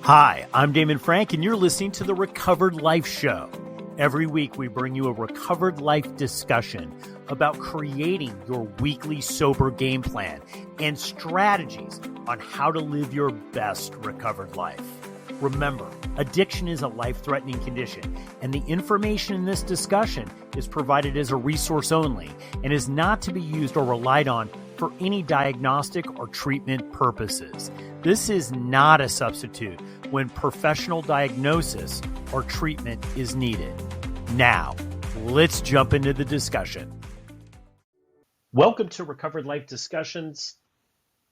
Hi, I'm Damon Frank, and you're listening to the Recovered Life Show. Every week, we bring you a recovered life discussion about creating your weekly sober game plan and strategies on how to live your best recovered life. Remember, addiction is a life-threatening condition, and the information in this discussion is provided as a resource only and is not to be used or relied on for any diagnostic or treatment purposes. This is not a substitute when professional diagnosis or treatment is needed. Now, let's jump into the discussion. Welcome to Recovered Life Discussions.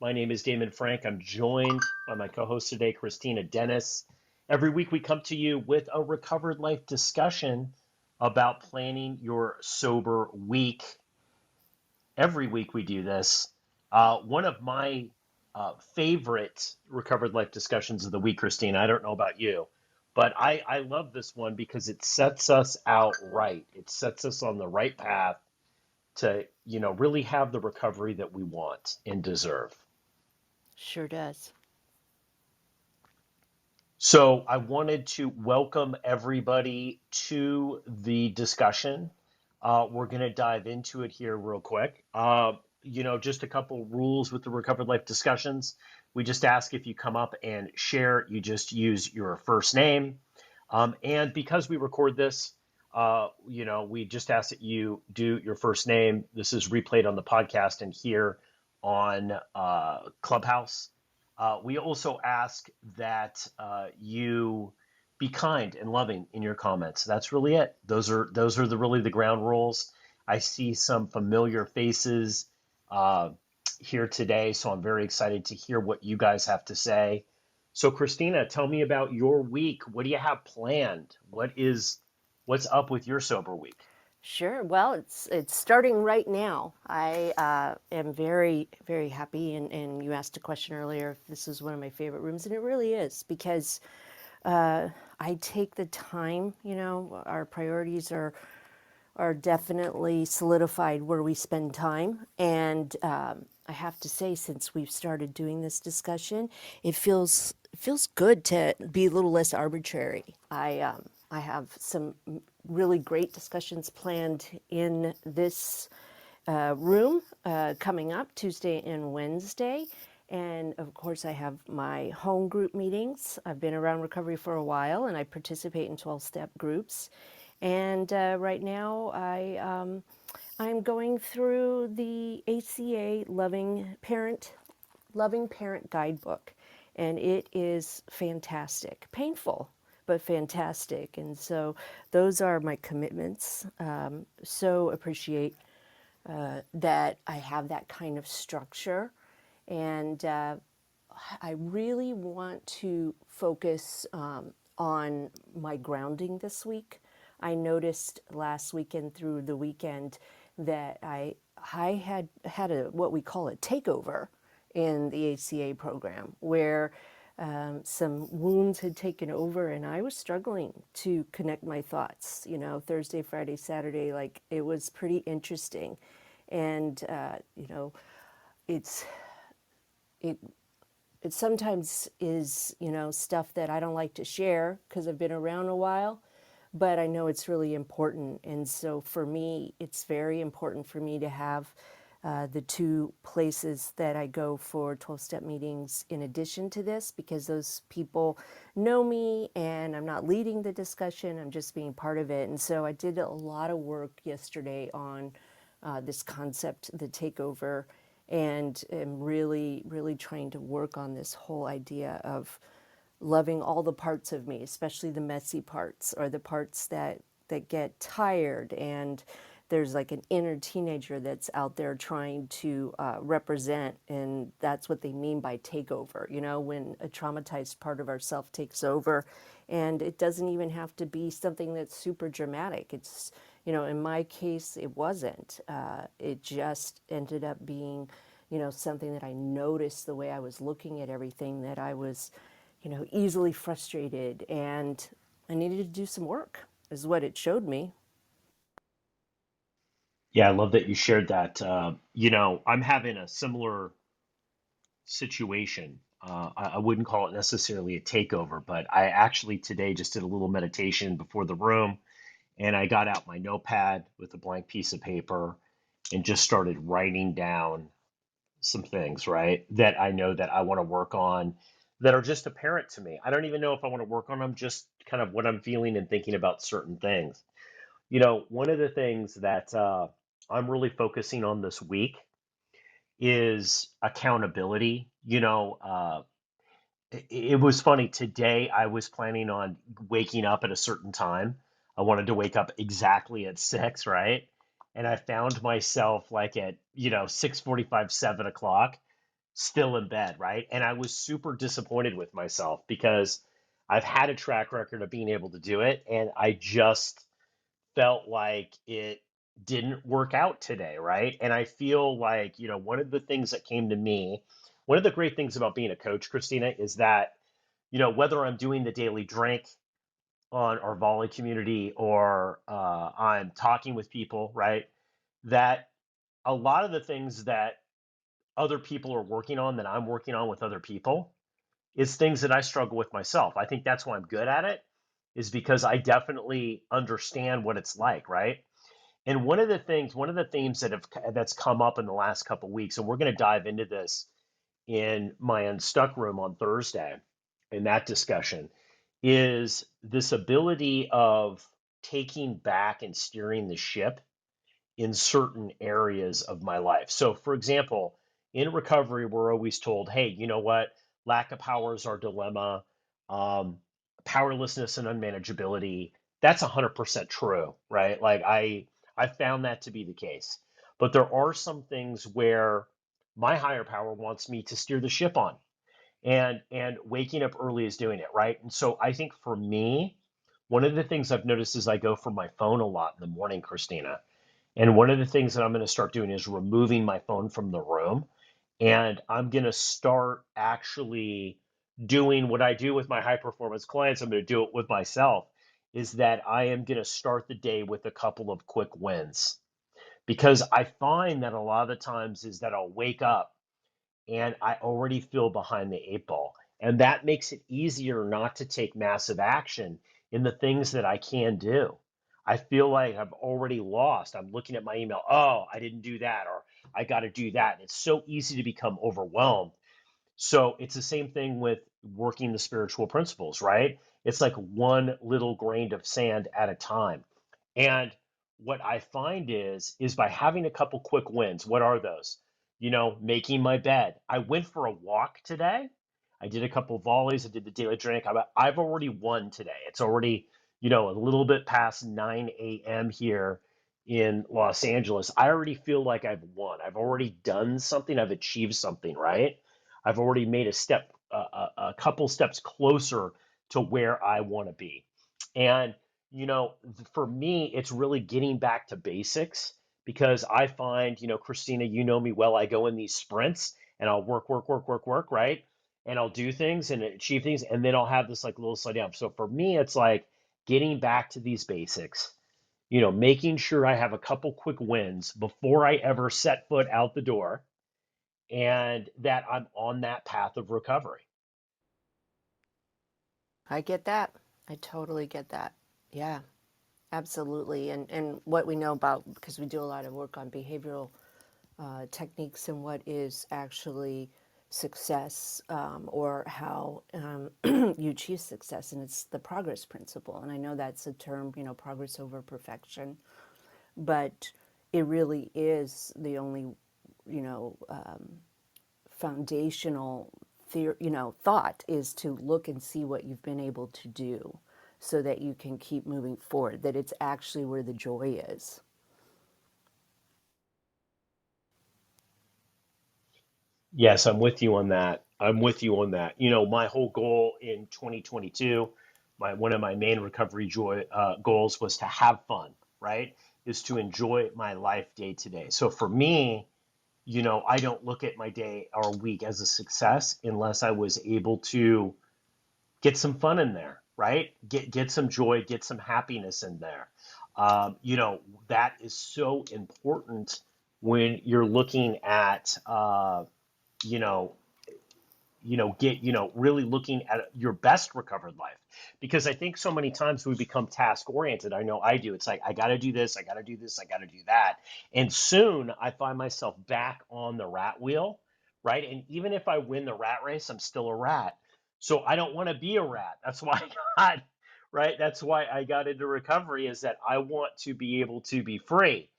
My name is Damon Frank. I'm joined by my co-host today, Kristina Dennis. Every week we come to you with a Recovered Life discussion about planning your sober week. Every week we do this. One of my favorite Recovered Life discussions of the week, Kristina, I don't know about you, but I love this one because it sets us out right. It sets us on the right path to, really have the recovery that we want and deserve. Sure does. So I wanted to welcome everybody to the discussion. We're going to dive into it here real quick. Just a couple rules with the Recovered Life discussions. We just ask if you come up and share, you just use your first name. And because we record this, we just ask that you do your first name. This is replayed on the podcast and here on Clubhouse. We also ask that you be kind and loving in your comments. That's really it. Those are really the ground rules. I see some familiar faces here today, so I'm very excited to hear what you guys have to say. So, Kristina, tell me about your week. What do you have planned? What's up with your sober week? Sure. Well, it's starting right now. I am very, very happy. And you asked a question earlier if this is one of my favorite rooms, and it really is because I take the time. Our priorities are definitely solidified where we spend time, and I have to say, since we've started doing this discussion, it feels good to be a little less arbitrary. I have some really great discussions planned in this room coming up Tuesday and Wednesday. And of course, I have my home group meetings. I've been around recovery for a while and I participate in 12-step groups. And right now, I'm going through the ACA Loving Parent Guidebook, and it is fantastic. Painful, but fantastic. And so those are my commitments. So appreciate that I have that kind of structure. And I really want to focus on my grounding this week. I noticed last weekend through the weekend that I had what we call a takeover in the ACA program, where some wounds had taken over and I was struggling to connect my thoughts. Thursday, Friday, Saturday, like it was pretty interesting. And, it sometimes is, stuff that I don't like to share because I've been around a while, but I know it's really important. And so for me, it's very important for me to have the two places that I go for 12-step meetings in addition to this, because those people know me and I'm not leading the discussion, I'm just being part of it. And so I did a lot of work yesterday on this concept, the takeover, and am really, really trying to work on this whole idea of loving all the parts of me, especially the messy parts or the parts that get tired. And there's like an inner teenager that's out there trying to represent, and that's what they mean by takeover, when a traumatized part of ourself takes over. And it doesn't even have to be something that's super dramatic. It's, in my case, it wasn't. It just ended up being, something that I noticed the way I was looking at everything, that I was, easily frustrated, and I needed to do some work, is what it showed me. Yeah, I love that you shared that. I'm having a similar situation. I wouldn't call it necessarily a takeover, but I actually today just did a little meditation before the room, and I got out my notepad with a blank piece of paper and just started writing down some things, right, that I know that I want to work on that are just apparent to me. I don't even know if I want to work on them, just kind of what I'm feeling and thinking about certain things. One of the things that I'm really focusing on this week is accountability. It was funny today. I was planning on waking up at a certain time. I wanted to wake up exactly at 6, right? And I found myself like at 6:45, 7 o'clock, still in bed, right? And I was super disappointed with myself because I've had a track record of being able to do it, and I just felt like it didn't work out today, right? And I feel like, one of the things that came to me, one of the great things about being a coach, Christina, is that, whether I'm doing the daily drink on our volley community or I'm talking with people, right? That a lot of the things that other people are working on that I'm working on with other people is things that I struggle with myself. I think that's why I'm good at it, is because I definitely understand what it's like, right? And one of the themes that's come up in the last couple of weeks, and we're going to dive into this in my Unstuck room on Thursday in that discussion, is this ability of taking back and steering the ship in certain areas of my life. So, for example, in recovery, we're always told, hey, you know what? Lack of power is our dilemma. Um, Powerlessness and unmanageability. That's 100% true, right? Like I found that to be the case. But there are some things where my higher power wants me to steer the ship on. And waking up early is doing it, right? And so I think for me, one of the things I've noticed is I go for my phone a lot in the morning, Christina. And one of the things that I'm going to start doing is removing my phone from the room. And I'm going to start actually doing what I do with my high performance clients. I'm going to do it with myself, is that I am going to start the day with a couple of quick wins. Because I find that a lot of the times is that I'll wake up and I already feel behind the eight ball. And that makes it easier not to take massive action in the things that I can do. I feel like I've already lost. I'm looking at my email. Oh, I didn't do that, or I got to do that. And it's so easy to become overwhelmed. So it's the same thing with working the spiritual principles, right? It's like one little grain of sand at a time. And what I find is by having a couple quick wins. What are those? Making my bed. I went for a walk today. I did a couple volleys. I did the daily drink. I've already won today. It's already, a little bit past 9 a.m. here in Los Angeles. I already feel like I've won. I've already done something. I've achieved something, right? I've already made a couple steps closer to where I want to be. And, for me, it's really getting back to basics because I find, Christina, you know me well. I go in these sprints and I'll work, work, work, work, work, right? And I'll do things and achieve things, and then I'll have this like little slow down. So for me, it's like getting back to these basics, making sure I have a couple quick wins before I ever set foot out the door and that I'm on that path of recovery. I get that. I totally get that. Yeah, absolutely. And what we know about, because we do a lot of work on behavioral techniques and what is actually success, or how you achieve success, and it's the progress principle. And I know that's a term, progress over perfection, but it really is the only, you know, foundational thought is to look and see what you've been able to do so that you can keep moving forward, that it's actually where the joy is. Yes, I'm with you on that. I'm with you on that. My whole goal in 2022, one of my main recovery goals was to have fun, right? Is to enjoy my life day to day. So for me, I don't look at my day or week as a success unless I was able to get some fun in there, right? Get some joy, get some happiness in there. That is so important when you're looking at, you know, get, really looking at your best recovered life. Because I think so many times we become task oriented. I know I do. It's like, I got to do this, I got to do this, I got to do that. And soon I find myself back on the rat wheel, right? And even if I win the rat race, I'm still a rat. So I don't want to be a rat. That's why right? That's why I got into recovery, is that I want to be able to be free.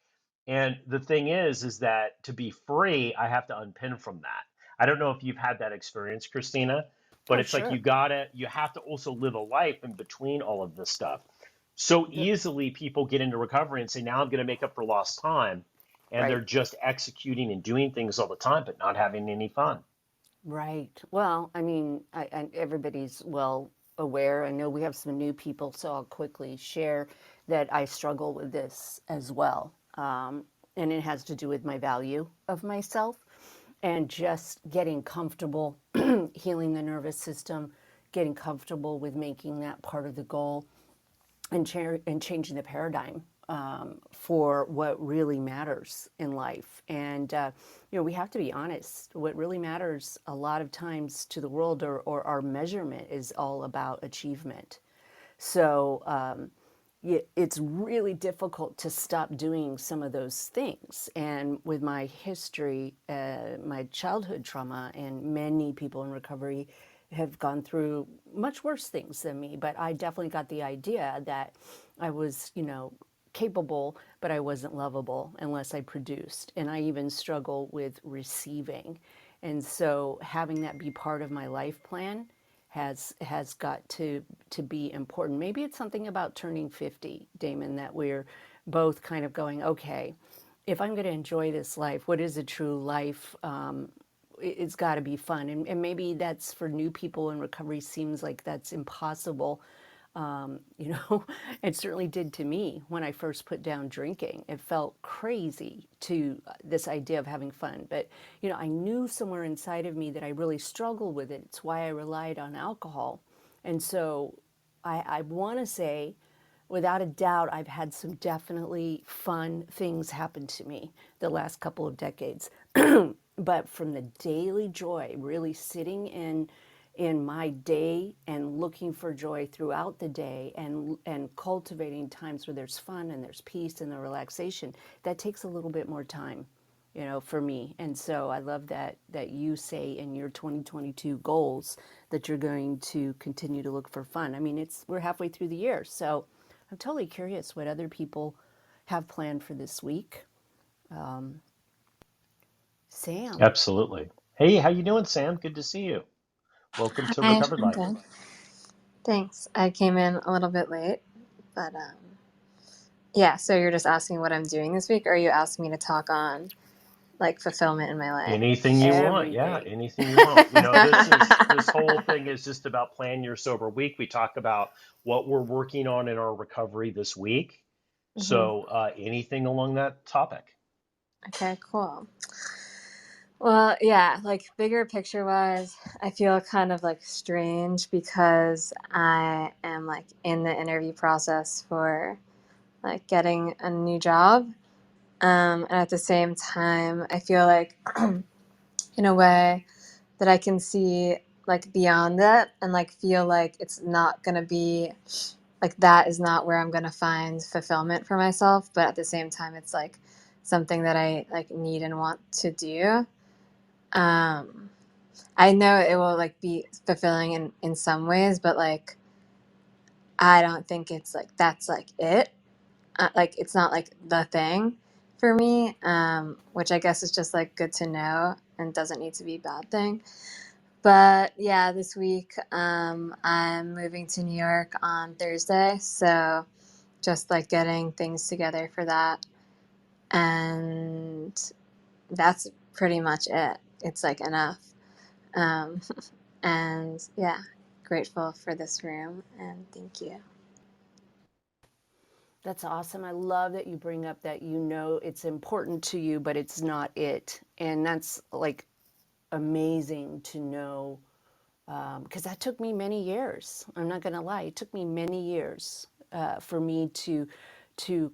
And the thing is that to be free, I have to unpin from that. I don't know if you've had that experience, Christina, but Oh, it's like sure. you have to also live a life in between all of this stuff. So The, easily people get into recovery and say, now I'm going to make up for lost time. And they're right. just executing and doing things all the time, but not having any fun. Right. Well, I mean, everybody's well aware. I know we have some new people, so I'll quickly share that I struggle with this as well. And it has to do with my value of myself and just getting comfortable healing the nervous system, getting comfortable with making that part of the goal and changing the paradigm for what really matters in life. And we have to be honest. What really matters a lot of times to the world, or our measurement, is all about achievement. So it's really difficult to stop doing some of those things. And with my history, my childhood trauma, and many people in recovery have gone through much worse things than me, but I definitely got the idea that I was, capable, but I wasn't lovable unless I produced. And I even struggle with receiving. And so having that be part of my life plan has got to be important. Maybe it's something about turning 50, Damon, that we're both kind of going, okay, if I'm going to enjoy this life, what is a true life? It's got to be fun. And maybe that's for new people in recovery, seems like that's impossible. You know, it certainly did to me when I first put down drinking. It felt crazy to this idea of having fun. But, I knew somewhere inside of me that I really struggled with it. It's why I relied on alcohol. And so I want to say, without a doubt, I've had some definitely fun things happen to me the last couple of decades. But from the daily joy, really sitting in my day and looking for joy throughout the day, and cultivating times where there's fun and there's peace and the relaxation, that takes a little bit more time, for me. And so I love that you say in your 2022 goals that you're going to continue to look for fun. I mean, we're halfway through the year, so I'm totally curious what other people have planned for this week. Sam. Absolutely. Hey, how you doing, Sam? Good to see you. Welcome to Hi, Recovered I'm Life. good. Thanks. I came in a little bit late, but yeah, so you're just asking what I'm doing this week, or are you asking me to talk on like fulfillment in my life? Anything you want. Yeah, Everything. anything you want. This whole thing is just about plan your sober week. We talk about what we're working on in our recovery this week. hmm So, anything along that topic. Okay, cool. Well, yeah, like bigger picture wise, I feel kind of like strange because I am like in the interview process for like getting a new job. And at the same time, I feel like in a way that I can see like beyond that and like feel like it's not gonna be like that is not where I'm gonna find fulfillment for myself, but at the same time it's like something that I like need and want to do. Um I know it will like be fulfilling in some ways, but like I don't think it's like that's like it. Like it's not like the thing for me, which I guess is just like good to know and doesn't need to be a bad thing. But yeah, this week I'm moving to New York on Thursday, so just like getting things together for that. And that's pretty much it. It's like enough. Um, and yeah, grateful for this room and thank you. That's awesome. I love that you bring up that it's important to you, but it's not it. And that's like amazing to know, because that took me many years. I'm not going to lie. It took me many years for me to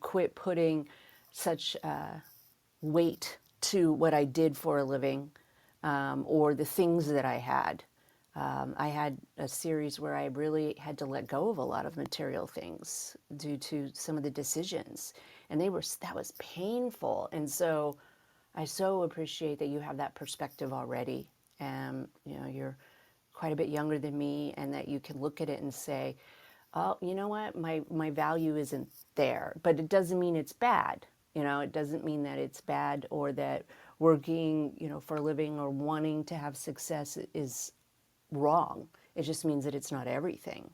quit putting such weight to what I did for a living, or the things that I had. I had a series where I really had to let go of a lot of material things due to some of the decisions, and that was painful. And so I so appreciate that you have that perspective already. And you're quite a bit younger than me, and that you can look at it and say, oh, you know what, my value isn't there. But it doesn't mean it's bad. It doesn't mean that it's bad, or that working for a living or wanting to have success is wrong. It just means that it's not everything.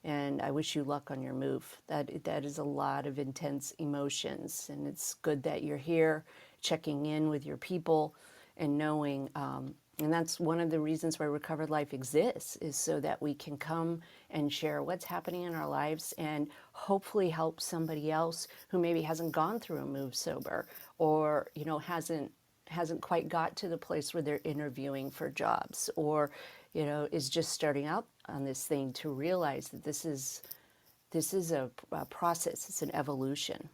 And I wish you luck on your move. That is a lot of intense emotions, and it's good that you're here, checking in with your people, and knowing. And that's one of the reasons why Recovered Life exists, is so that we can come and share what's happening in our lives, and hopefully help somebody else who maybe hasn't gone through a move sober, or hasn't quite got to the place where they're interviewing for jobs, or is just starting out on this thing, to realize that this is a process. It's an evolution.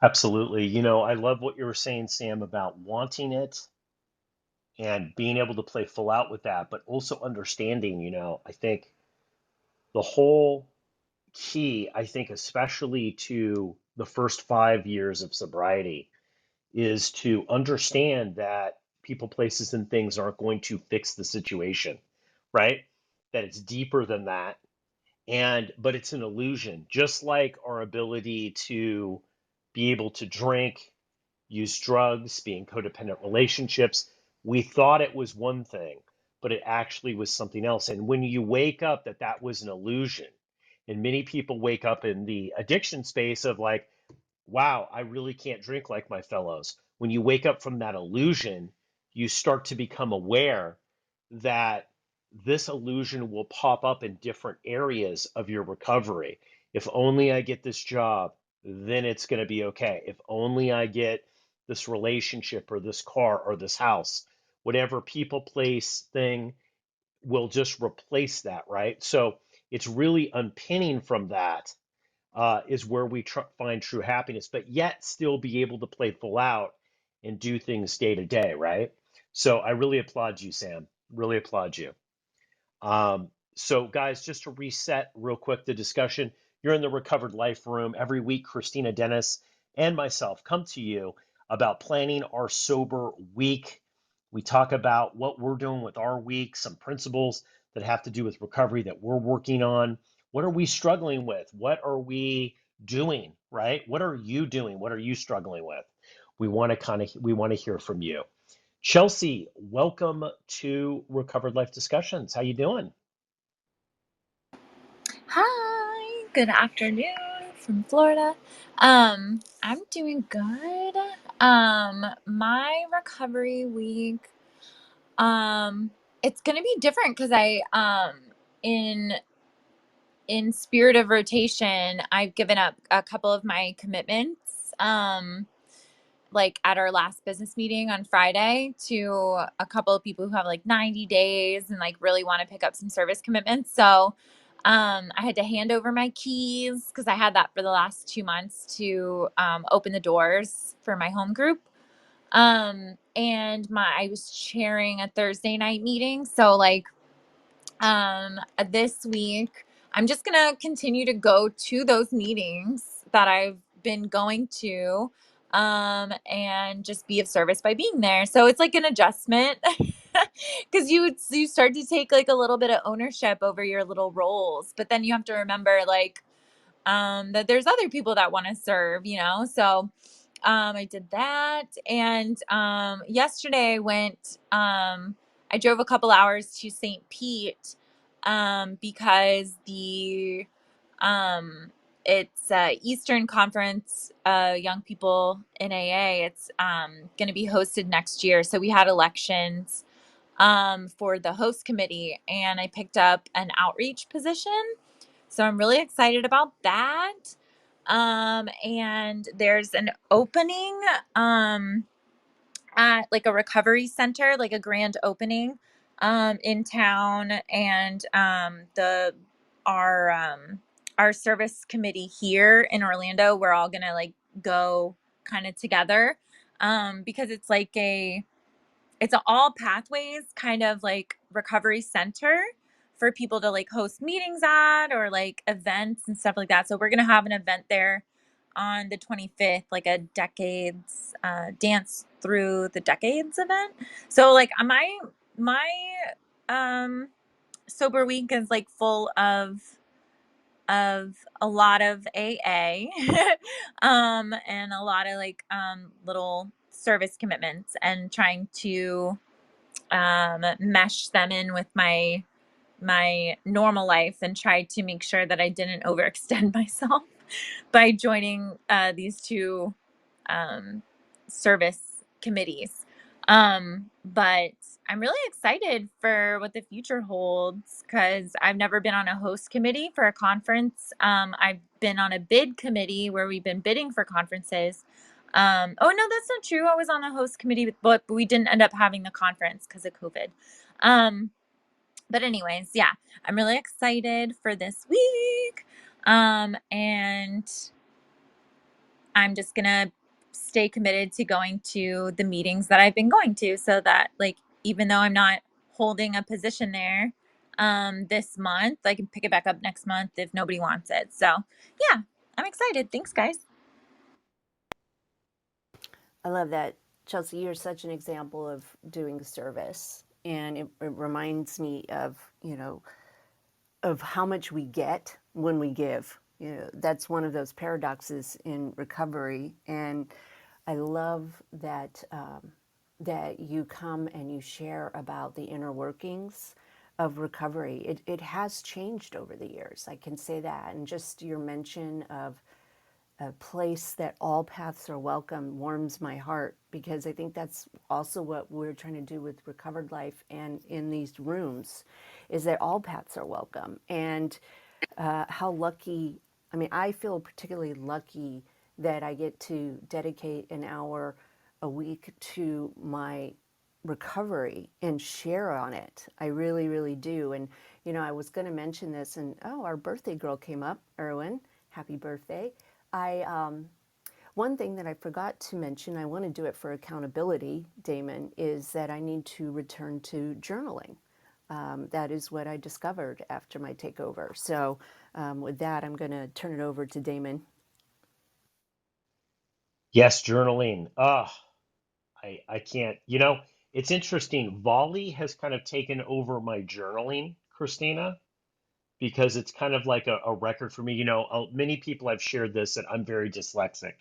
Absolutely. I love what you were saying, Sam, about wanting it and being able to play full out with that, but also understanding, I think the whole key, I think, especially to the first 5 years of sobriety, is to understand that people, places, and things aren't going to fix the situation, right? That it's deeper than that. But it's an illusion, just like our ability to be able to drink, use drugs, be in codependent relationships. We thought it was one thing, but it actually was something else. And when you wake up that was an illusion, and many people wake up in the addiction space of like, wow, I really can't drink like my fellows. When you wake up from that illusion, you start to become aware that this illusion will pop up in different areas of your recovery. If only I get this job, then it's going to be okay. If only I get this relationship or this car or this house, whatever people, place, thing will just replace that, right? So it's really unpinning from that is where we find true happiness, but yet still be able to play full out and do things day to day, right? So I really applaud you, Sam. Really applaud you. So, guys, just to reset real quick the discussion, you're in the Recovered Life Room. Every week, Kristina, Dennis, and myself come to you about planning our sober week. We talk about what we're doing with our week, some principles that have to do with recovery that we're working on. What are we struggling with? What are we doing, right? What are you doing? What are you struggling with? We want to hear from you. Chelsea, welcome to Recovered Life Discussions. How you doing? Hi, good afternoon from Florida. I'm doing good. My recovery week, it's gonna be different because in spirit of rotation, I've given up a couple of my commitments. Like at our last business meeting on Friday, to a couple of people who have like 90 days and like really want to pick up some service commitments. So I had to hand over my keys because I had that for the last 2 months to open the doors for my home group. And I was chairing a Thursday night meeting. So like this week, I'm just going to continue to go to those meetings that I've been going to, and just be of service by being there. So it's like an adjustment because you start to take like a little bit of ownership over your little roles, but then you have to remember like, that there's other people that want to serve, So, I did that. And, yesterday I drove a couple hours to St. Pete, because um, it's Eastern Conference, Young People in AA. It's, going to be hosted next year. So we had elections, for the host committee, and I picked up an outreach position. So I'm really excited about that. And there's an opening at like a recovery center, like a grand opening in town, and our service committee here in Orlando, we're all gonna like go kind of together, because it's an all pathways kind of like recovery center for people to like host meetings at or like events and stuff like that. So we're going to have an event there on the 25th, like a decades dance through the decades event. So like my um sober week is like full of a lot of AA and a lot of like little service commitments and trying to mesh them in with my normal life and try to make sure that I didn't overextend myself by joining these two service committees. But I'm really excited for what the future holds because I've never been on a host committee for a conference. I've been on a bid committee where we've been bidding for conferences. Oh, no, that's not true. I was on the host committee, but we didn't end up having the conference because of COVID. But anyways, yeah, I'm really excited for this week. And I'm just going to stay committed to going to the meetings that I've been going to so that like, even though I'm not holding a position there this month, I can pick it back up next month if nobody wants it. So yeah, I'm excited. Thanks, guys. I love that. Chelsea, you're such an example of doing service. And it reminds me of, of how much we get when we give. That's one of those paradoxes in recovery. And I love that that you come and you share about the inner workings of recovery. It has changed over the years. I can say that. And just your mention of a place that all paths are welcome warms my heart because I think that's also what we're trying to do with Recovered Life and in these rooms is that all paths are welcome. And how lucky, I mean, I feel particularly lucky that I get to dedicate an hour a week to my recovery and share on it. I really, really do. And, I was going to mention this and, oh, our birthday girl came up, Erwin. Happy birthday. One thing that I forgot to mention, I want to do it for accountability, Damon, is that I need to return to journaling. That is what I discovered after my takeover. So with that, I'm going to turn it over to Damon. Yes, journaling. I can't, it's interesting. Volley has kind of taken over my journaling, Christina, because it's kind of like a record for me. Many people have shared this that I'm very dyslexic.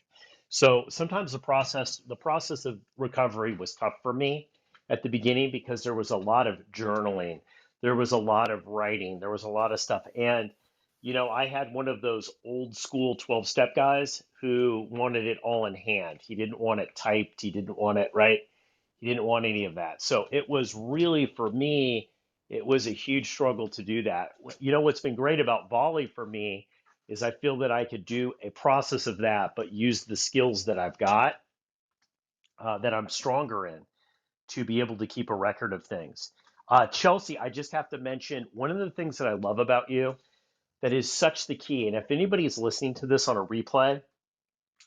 So sometimes the process of recovery was tough for me at the beginning because there was a lot of journaling, there was a lot of writing, there was a lot of stuff. And, I had one of those old school 12-step guys who wanted it all in hand. He didn't want it typed, he didn't want it right. He didn't want any of that. So it was really for me it was a huge struggle to do that. What's been great about volley for me is I feel that I could do a process of that, but use the skills that I've got that I'm stronger in to be able to keep a record of things. Chelsea, I just have to mention one of the things that I love about you that is such the key. And if anybody's listening to this on a replay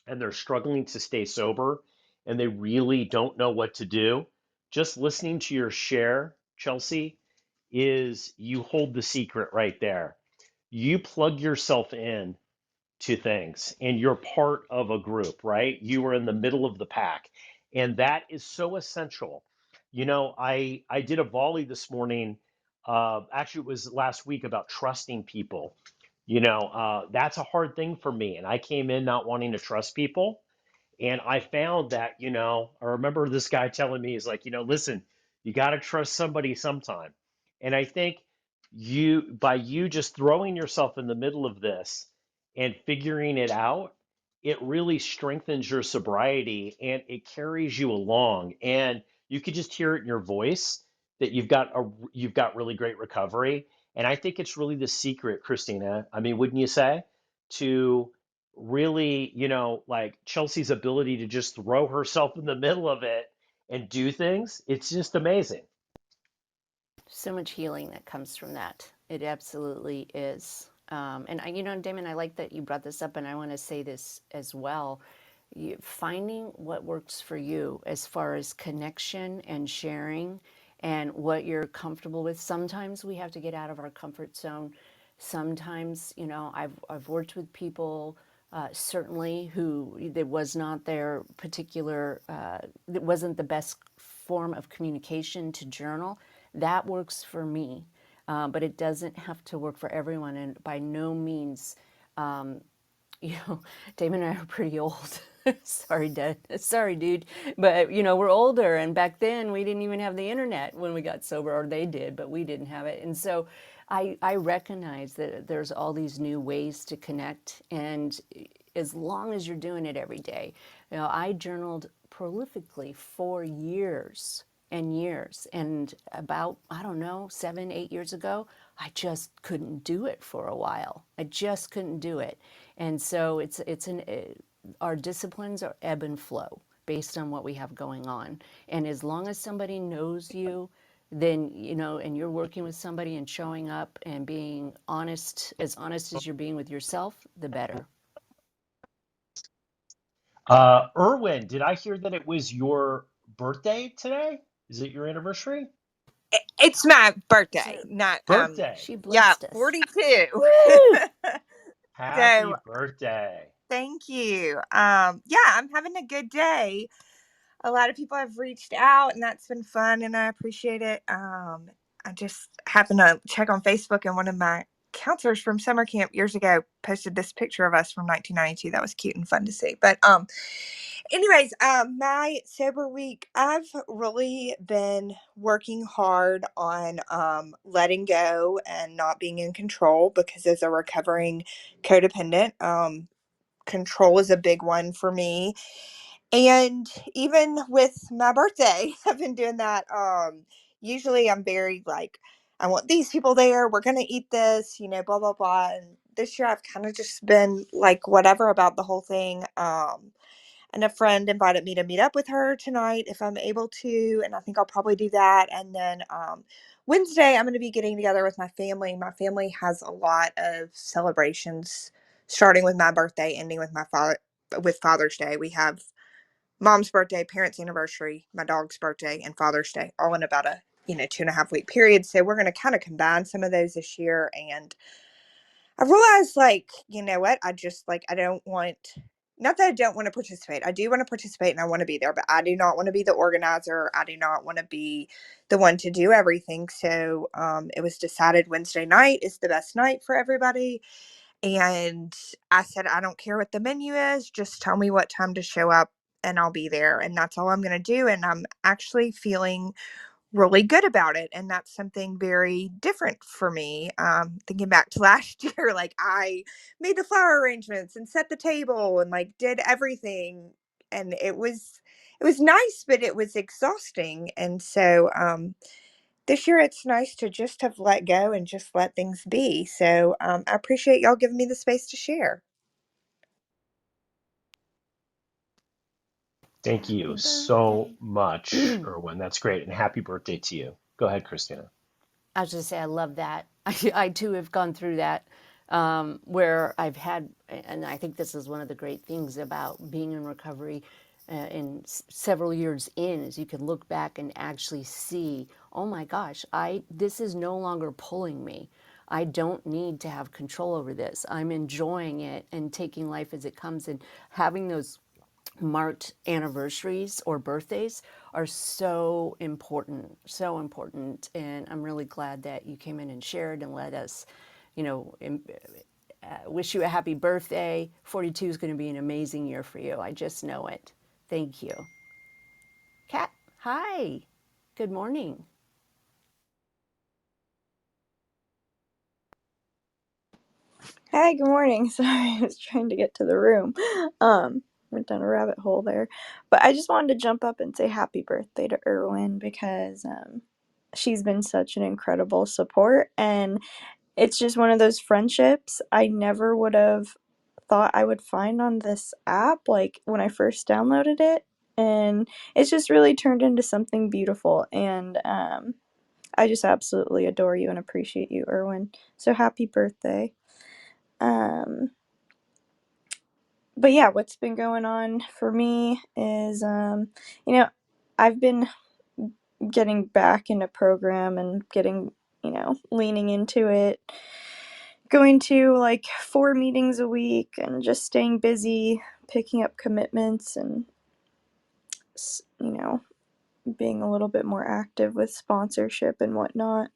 and they're struggling to stay sober and they really don't know what to do, just listening to your share, Chelsea, is you hold the secret right there. You plug yourself in to things and you're part of a group, right? You are in the middle of the pack. And that is so essential. I did a volley this morning. Actually, it was last week about trusting people. That's a hard thing for me. And I came in not wanting to trust people. And I found that, I remember this guy telling me, he's like, listen, you got to trust somebody sometime. And I think by you just throwing yourself in the middle of this and figuring it out, it really strengthens your sobriety and it carries you along. And you could just hear it in your voice that you've got really great recovery. And I think it's really the secret, Christina. I mean, wouldn't you say, to really, like Chelsea's ability to just throw herself in the middle of it and do things, it's just amazing. So much healing that comes from that. It absolutely is. And Damon, I like that you brought this up, and I want to say this as well. finding what works for you as far as connection and sharing and what you're comfortable with. Sometimes we have to get out of our comfort zone. Sometimes, I've worked with people certainly who it was not their particular, it wasn't the best form of communication to journal. That works for me, but it doesn't have to work for everyone. And by no means, you know, Damon and I are pretty old. Sorry, Dad. Sorry, dude. But, we're older. And back then, we didn't even have the internet when we got sober, or they did, but we didn't have it. And so I recognize that there's all these new ways to connect. And as long as you're doing it every day, I journaled prolifically for years and years. And about, I don't know, 7, 8 years ago, I just couldn't do it for a while. I just couldn't do it. And so our disciplines are ebb and flow based on what we have going on. And as long as somebody knows you, then, and you're working with somebody and showing up and being honest as you're being with yourself, the better. Erwin, did I hear that it was your birthday today? Is it your anniversary? It's my birthday, not Birthday. She yeah, blessed us. 42. Happy So birthday. thank you. Yeah, I'm having a good day. A lot of people have reached out, and that's been fun, and I appreciate it. I just happened to check on Facebook, and one of my counselors from summer camp years ago posted this picture of us from 1992. That was cute and fun to see. But anyways, my sober week, I've really been working hard on letting go and not being in control, because as a recovering codependent, control is a big one for me. And even with my birthday, I've been doing that. Usually I'm very like, I want these people there. We're going to eat this, blah, blah, blah. And this year I've kind of just been like, whatever about the whole thing. And a friend invited me to meet up with her tonight if I'm able to. And I think I'll probably do that. And then Wednesday, I'm going to be getting together with my family. My family has a lot of celebrations, starting with my birthday, ending with with Father's Day. We have Mom's birthday, parents' anniversary, my dog's birthday, and Father's Day, all in about a 2.5 week period. So we're going to kind of combine some of those this year. And I realized, like, you know what? I just like, I don't want, not that I don't want to participate. I do want to participate and I want to be there, but I do not want to be the organizer. I do not want to be the one to do everything. So it was decided Wednesday night is the best night for everybody. And I said, I don't care what the menu is. Just tell me what time to show up and I'll be there. And that's all I'm going to do. And I'm actually feeling really good about it. And that's something very different for me. Thinking back to last year, like I made the flower arrangements and set the table and like did everything. And it was nice, but it was exhausting. And so, this year it's nice to just have let go and just let things be. So I appreciate y'all giving me the space to share. Thank Happy you so birthday. much, Erwin. That's great. And happy birthday to you. Go ahead, Kristina. I was just say I love that. I too have gone through that, where I've had, and I think this is one of the great things about being in recovery, in several years in, is you can look back and actually see, oh my gosh, this is no longer pulling me. I don't need to have control over this. I'm enjoying it and taking life as it comes, and having those marked anniversaries or birthdays are so important, so important. And I'm really glad that you came in and shared and let us, wish you a happy birthday. 42 is going to be an amazing year for you. I just know it. Thank you. Kat, hi. Good morning. Hi, good morning. Sorry, I was trying to get to the room. Went down a rabbit hole there. But I just wanted to jump up and say happy birthday to Erwin, because she's been such an incredible support, and it's just one of those friendships I never would have thought I would find on this app, like when I first downloaded it. And it's just really turned into something beautiful. And I just absolutely adore you and appreciate you, Erwin. So happy birthday. Um, but yeah, what's been going on for me is, you know, I've been getting back into program and getting, leaning into it, going to like 4 meetings a week and just staying busy, picking up commitments and, being a little bit more active with sponsorship and whatnot.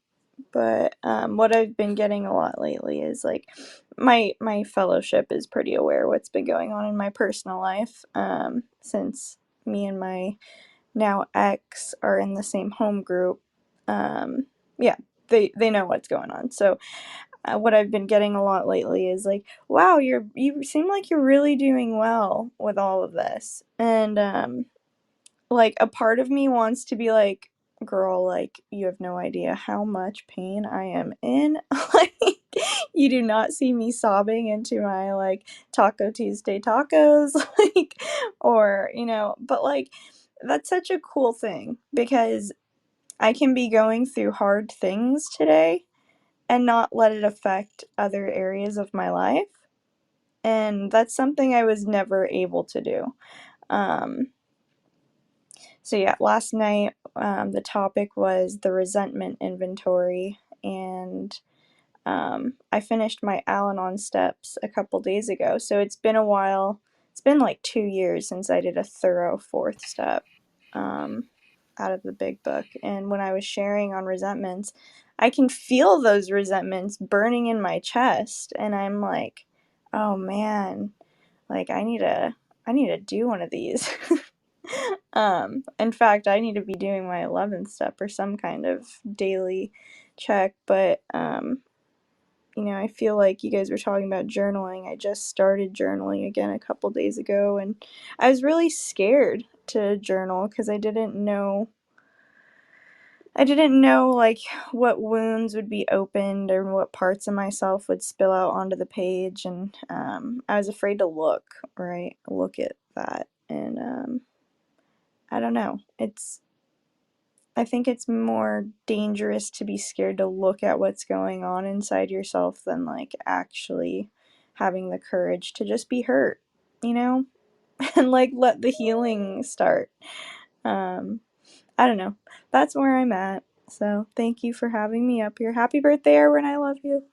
But what I've been getting a lot lately is like my fellowship is pretty aware what's been going on in my personal life, since me and my now ex are in the same home group. Yeah, they know what's going on. So what I've been getting a lot lately is like, wow, you seem like you're really doing well with all of this, and like a part of me wants to be like, girl, like you have no idea how much pain I am in. Like you do not see me sobbing into my like Taco Tuesday tacos, like, or but like that's such a cool thing because I can be going through hard things today and not let it affect other areas of my life. And that's something I was never able to do. So yeah, last night the topic was the resentment inventory, and I finished my Al-Anon steps a couple days ago. So it's been a while. It's been like 2 years since I did a thorough fourth step out of the big book. And when I was sharing on resentments, I can feel those resentments burning in my chest, and I'm like, oh man, like I need to do one of these. In fact, I need to be doing my 11th step or some kind of daily check. But, I feel like you guys were talking about journaling. I just started journaling again a couple days ago, and I was really scared to journal because I didn't know like what wounds would be opened or what parts of myself would spill out onto the page, and I was afraid to look at that, and I don't know. I think it's more dangerous to be scared to look at what's going on inside yourself than like actually having the courage to just be hurt, you know, and like let the healing start. I don't know. That's where I'm at. So thank you for having me up here. Happy birthday, Erwin. I love you.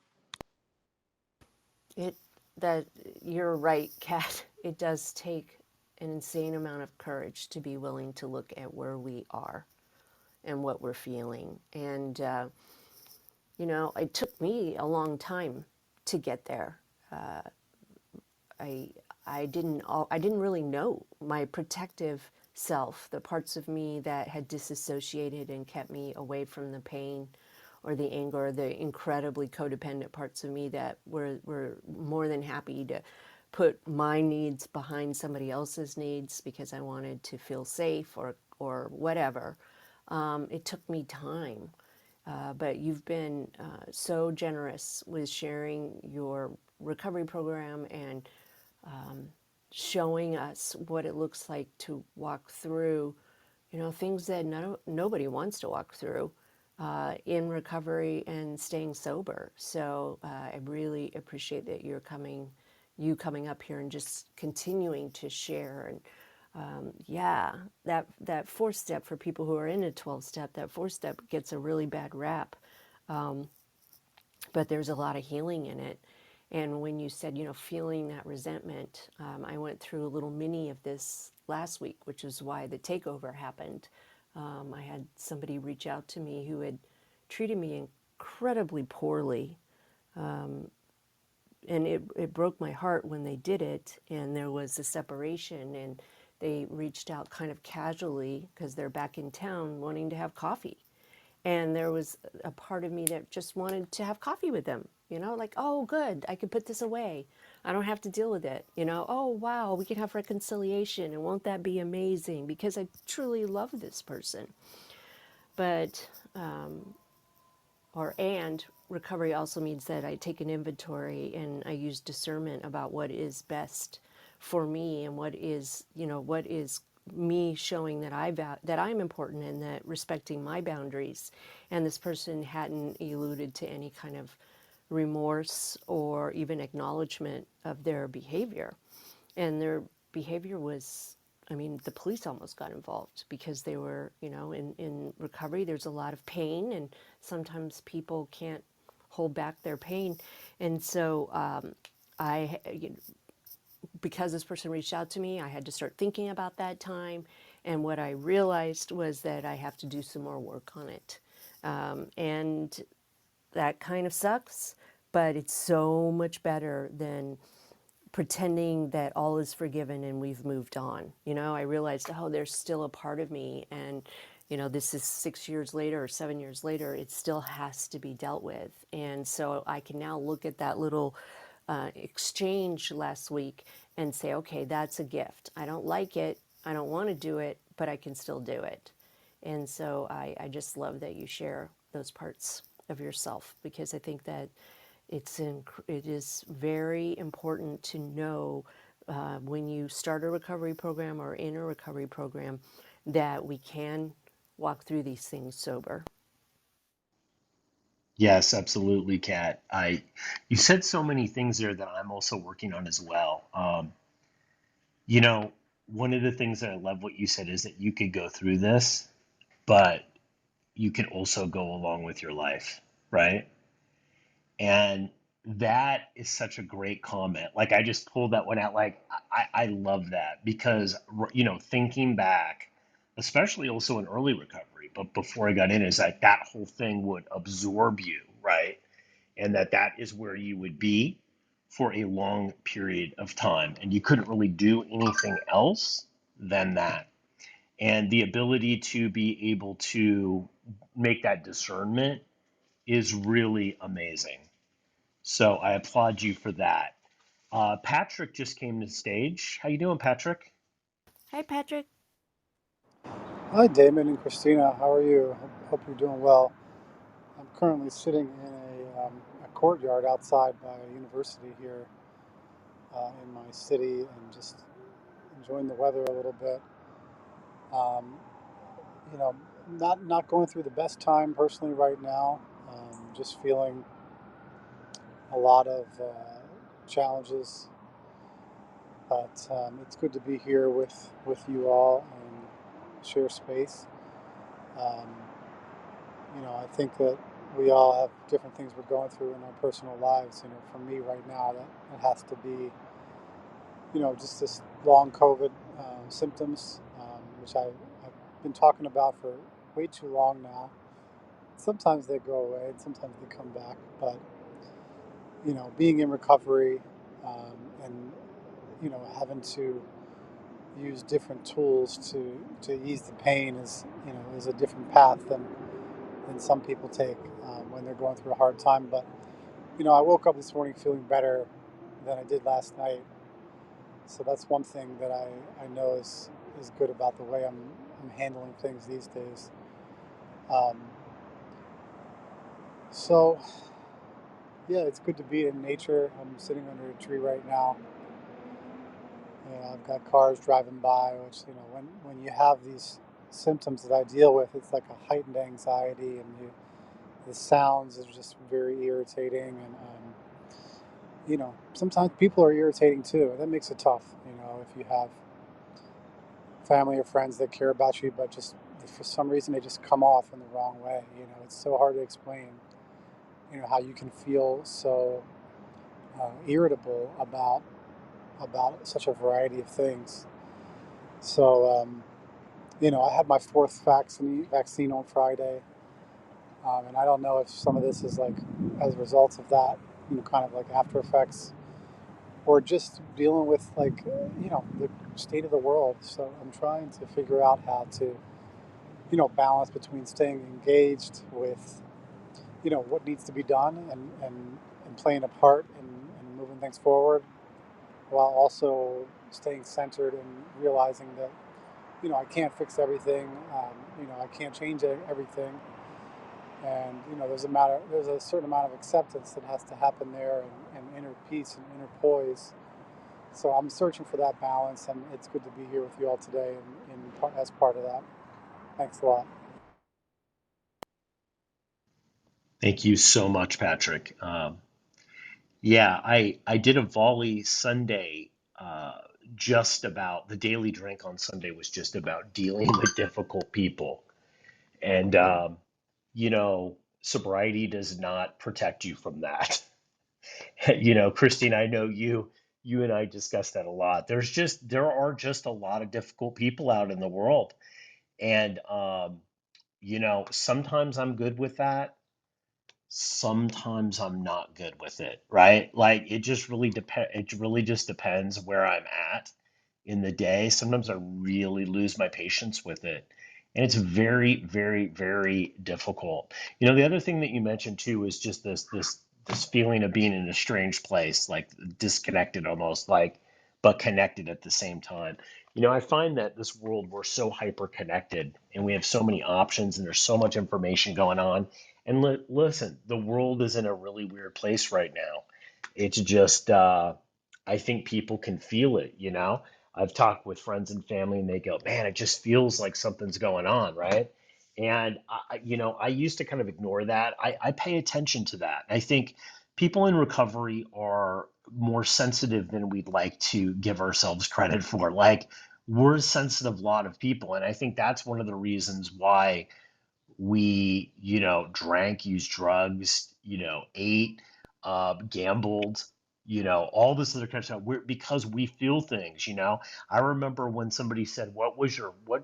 That you're right, Kat. It does take an insane amount of courage to be willing to look at where we are and what we're feeling. And it took me a long time to get there. I I didn't really know my protective self, the parts of me that had disassociated and kept me away from the pain or the anger, or the incredibly codependent parts of me that were more than happy to put my needs behind somebody else's needs because I wanted to feel safe or whatever. It took me time. But you've been so generous with sharing your recovery program and showing us what it looks like to walk through, things that nobody wants to walk through in recovery and staying sober. So I really appreciate that you coming up here and just continuing to share. And yeah, that fourth step for people who are in a 12 step, that fourth step gets a really bad rap, but there's a lot of healing in it. And when you said, feeling that resentment, I went through a little mini of this last week, which is why the takeover happened. I had somebody reach out to me who had treated me incredibly poorly, and it broke my heart when they did it, and there was a separation, and they reached out kind of casually because they're back in town wanting to have coffee. And there was a part of me that just wanted to have coffee with them, like, oh, good, I could put this away. I don't have to deal with it. Oh, wow, we can have reconciliation. And won't that be amazing? Because I truly love this person. But, and recovery also means that I take an inventory and I use discernment about what is best for me and what is me showing that that I'm important and that respecting my boundaries. And this person hadn't alluded to any kind of remorse or even acknowledgement of their behavior. and their behavior was, I mean, the police almost got involved because they were, in recovery, there's a lot of pain, and sometimes people can't hold back their pain. And so I, because this person reached out to me, I had to start thinking about that time. And what I realized was that I have to do some more work on it. And that kind of sucks, but it's so much better than pretending that all is forgiven and we've moved on. I realized, oh, there's still a part of me, and this is 6 years later or 7 years later, it still has to be dealt with. And so I can now look at that little exchange last week and say, okay, that's a gift. I don't like it, I don't want to do it, but I can still do it. And so I just love that you share those parts of yourself, because I think that it is very important to know when you start a recovery program or in a recovery program that we can walk through these things sober. Yes, absolutely, Kat. You said so many things there that I'm also working on as well. You know, one of the things that I love what you said is that you could go through this, but you can also go along with your life, right? And that is such a great comment. Like I just pulled that one out. Like I love that because thinking back, especially also in early recovery, but before I got in, is that that whole thing would absorb you, right? And that is where you would be for a long period of time, and you couldn't really do anything else than that. And the ability to be able to make that discernment is really amazing. So I applaud you for that. Patrick just came to the stage. How you doing, Patrick? Hi, Patrick. Hi, Damon and Kristina. How are you? Hope you're doing well. I'm currently sitting in a courtyard outside by a university here in my city and just enjoying the weather a little bit. Um, you know, not going through the best time personally right now. Just feeling a lot of challenges, but it's good to be here with you all and share space. Um, I think that we all have different things we're going through in our personal lives. For me right now, that it has to be, just this long COVID symptoms, which I've been talking about for way too long now. Sometimes they go away and sometimes they come back. But, being in recovery and, having to use different tools to ease the pain is a different path than some people take when they're going through a hard time. But I woke up this morning feeling better than I did last night. So that's one thing that I know is good about the way I'm handling things these days. Um, so yeah, it's good to be in nature. I'm sitting under a tree right now. I've got cars driving by, which when you have these symptoms that I deal with, it's like a heightened anxiety, and the sounds are just very irritating, and sometimes people are irritating too. That makes it tough, if you have family or friends that care about you, but just for some reason they just come off in the wrong way. It's so hard to explain, how you can feel so irritable about such a variety of things. So, I had my fourth vaccine on Friday, and I don't know if some of this is like as a result of that, kind of like after effects, or just dealing with like the state of the world. So I'm trying to figure out how to balance between staying engaged with what needs to be done and playing a part and moving things forward, while also staying centered and realizing that I can't fix everything. I can't change everything, and there's a certain amount of acceptance that has to happen there, and inner peace and inner poise. So I'm searching for that balance, and it's good to be here with you all today and as part of that. Thanks a lot. Thank you so much, Patrick. Yeah, I did a volley Sunday just about the daily drink on Sunday was just about dealing with difficult people. And, sobriety does not protect you from that. Christine, I know you and I discussed that a lot. There are just a lot of difficult people out in the world. And, sometimes I'm good with that. Sometimes I'm not good with it, right? Like it really just depends where I'm at in the day. Sometimes I really lose my patience with it. And it's very, very, very difficult. The other thing that you mentioned too is just this feeling of being in a strange place, like disconnected almost, like but connected at the same time. I find that this world we're so hyper connected and we have so many options and there's so much information going on. And listen, the world is in a really weird place right now. It's just, I think people can feel it. I've talked with friends and family and they go, man, it just feels like something's going on, right? And, I used to kind of ignore that. I pay attention to that. I think people in recovery are more sensitive than we'd like to give ourselves credit for. Like, we're a sensitive lot of people. And I think that's one of the reasons why we, drank, used drugs, ate, gambled, all this other kind of stuff. Because we feel things. I remember when somebody said, what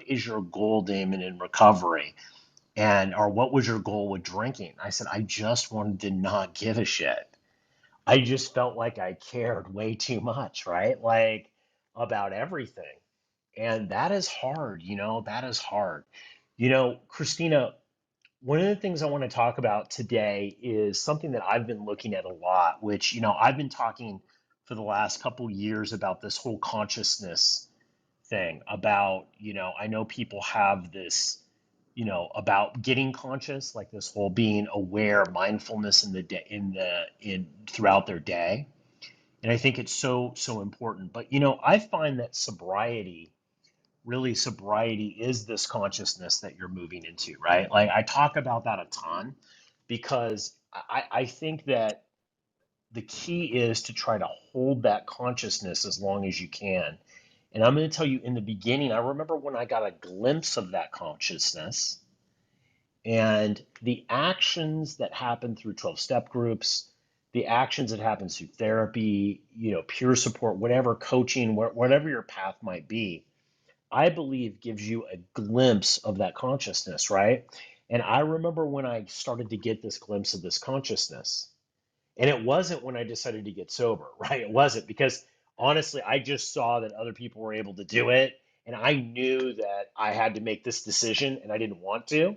is your goal, Damon, in recovery? Or what was your goal with drinking? I said, I just wanted to not give a shit. I just felt like I cared way too much, right? Like about everything. And that is hard. That is hard. Christina, one of the things I want to talk about today is something that I've been looking at a lot, which, I've been talking for the last couple years about this whole consciousness thing about, I know people have this, about getting conscious, like this whole being aware, mindfulness in the day, in throughout their day. And I think it's so, so important. But, I find that sobriety is this consciousness that you're moving into, right? Like I talk about that a ton because I think that the key is to try to hold that consciousness as long as you can. And I'm going to tell you in the beginning, I remember when I got a glimpse of that consciousness and the actions that happen through 12 step groups, the actions that happen through therapy, peer support, whatever coaching, whatever your path might be, I believe gives you a glimpse of that consciousness, right? And I remember when I started to get this glimpse of this consciousness, and it wasn't when I decided to get sober, right? It wasn't because honestly, I just saw that other people were able to do it. And I knew that I had to make this decision and I didn't want to.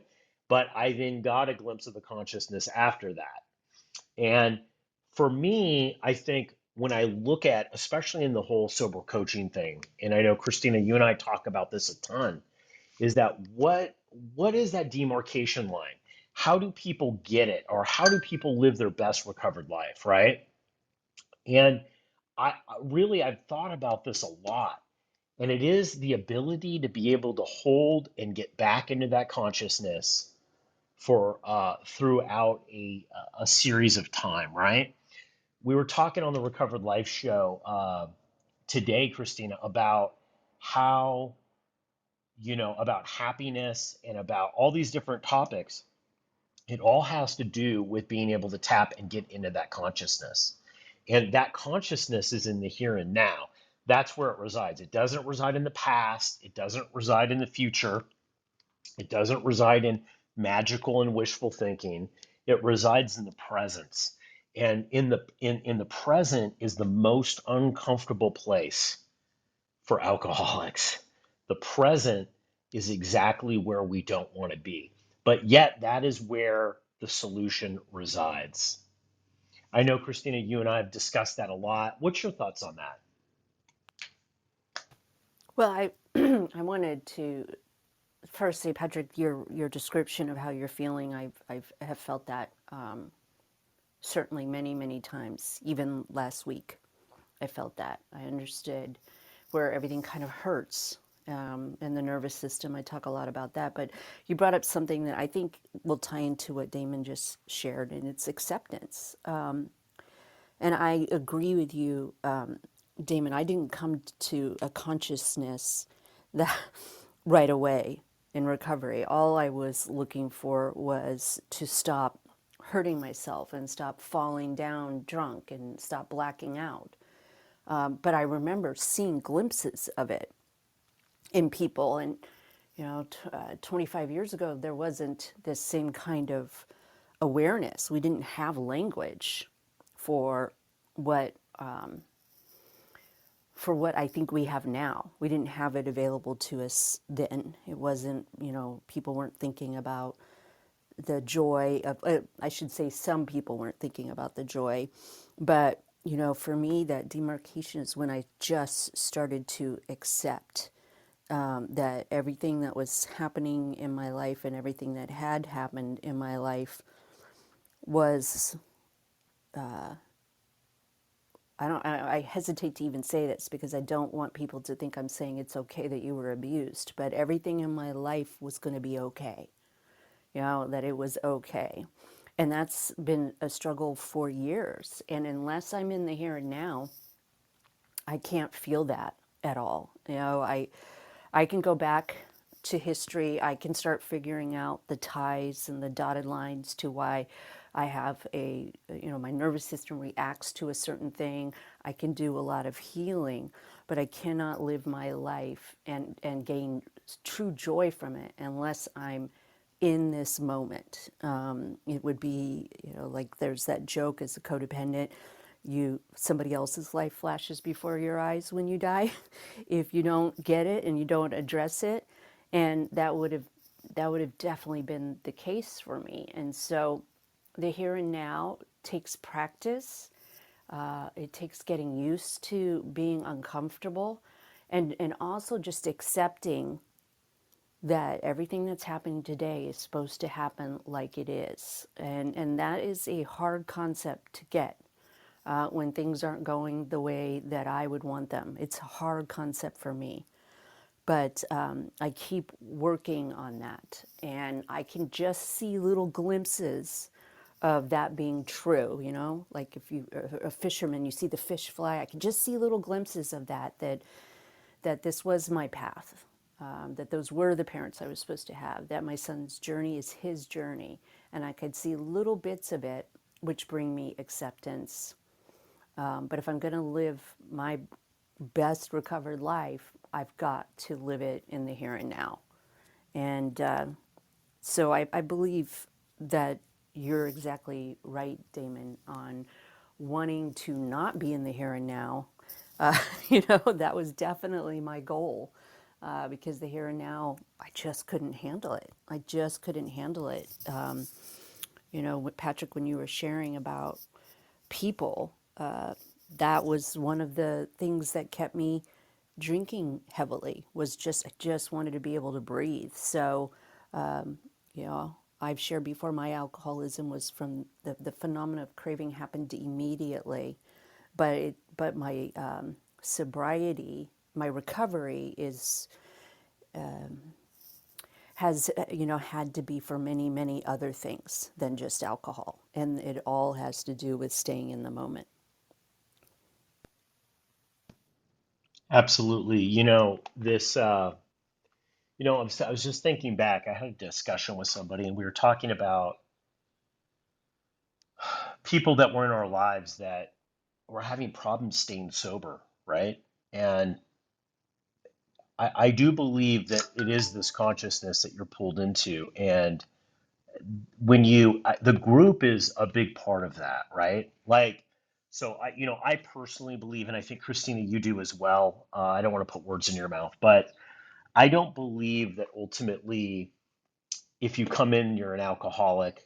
But I then got a glimpse of the consciousness after that. And for me, I think when I look at, especially in the whole sober coaching thing, and I know Christina, you and I talk about this a ton, is that what is that demarcation line? How do people get it, or how do people live their best recovered life, right? And I've thought about this a lot, and it is the ability to be able to hold and get back into that consciousness for throughout a series of time, right? We were talking on the Recovered Life show today, Christina, about how, about happiness and about all these different topics. It all has to do with being able to tap and get into that consciousness. And that consciousness is in the here and now. That's where it resides. It doesn't reside in the past. It doesn't reside in the future. It doesn't reside in magical and wishful thinking. It resides in the presence. And in the present is the most uncomfortable place for alcoholics. The present is exactly where we don't want to be. But yet that is where the solution resides. I know, Christina, you and I have discussed that a lot. What's your thoughts on that? Well, I I wanted to first say, Patrick, your description of how you're feeling, I have felt that certainly many times. Even last week, I felt that. I understood where everything kind of hurts in the nervous system. I talk a lot about that, but you brought up something that I think will tie into what Damon just shared, and it's acceptance. And I agree with you. Damon, I didn't come to a consciousness that right away in recovery. All I was looking for was to stop hurting myself and stop falling down drunk and stop blacking out. But I remember seeing glimpses of it in people. And, 25 years ago, there wasn't this same kind of awareness. We didn't have language for what I think we have now. We didn't have it available to us then. It wasn't, people weren't thinking about the joy of, I should say some people weren't thinking about the joy. But, for me, that demarcation is when I just started to accept that everything that was happening in my life and everything that had happened in my life was I hesitate to even say this because I don't want people to think I'm saying it's okay that you were abused, but everything in my life was going to be okay. That it was okay. And that's been a struggle for years. And unless I'm in the here and now, I can't feel that at all. I can go back to history. I can start figuring out the ties and the dotted lines to why I have my nervous system reacts to a certain thing. I can do a lot of healing, but I cannot live my life and gain true joy from it unless I'm in this moment. It would be, like there's that joke as a codependent, somebody else's life flashes before your eyes when you die if you don't get it and you don't address it. And that would have definitely been the case for me. And so the here and now takes practice. It takes getting used to being uncomfortable and also just accepting that everything that's happening today is supposed to happen like it is. And that is a hard concept to get when things aren't going the way that I would want them. It's a hard concept for me. But I keep working on that. And I can just see little glimpses of that being true, like if you a fisherman, you see the fish fly. I can just see little glimpses of that this was my path, that those were the parents I was supposed to have, that my son's journey is his journey. And I could see little bits of it which bring me acceptance. But if I'm going to live my best recovered life, I've got to live it in the here and now. And so I believe that you're exactly right, Damon, on wanting to not be in the here and now. That was definitely my goal because the here and now, I just couldn't handle it. I just couldn't handle it. Patrick, when you were sharing about people, that was one of the things that kept me drinking heavily. I just wanted to be able to breathe. So, I've shared before, my alcoholism was from the phenomenon of craving happened immediately, but my sobriety, my recovery has had to be for many, many other things than just alcohol, and it all has to do with staying in the moment. Absolutely. I was just thinking back. I had a discussion with somebody, and we were talking about people that were in our lives that were having problems staying sober, right? And I do believe that it is this consciousness that you're pulled into. And the group is a big part of that, right? Like, so I personally believe, and I think Christina, you do as well. I don't want to put words in your mouth, but I don't believe that ultimately, if you come in, you're an alcoholic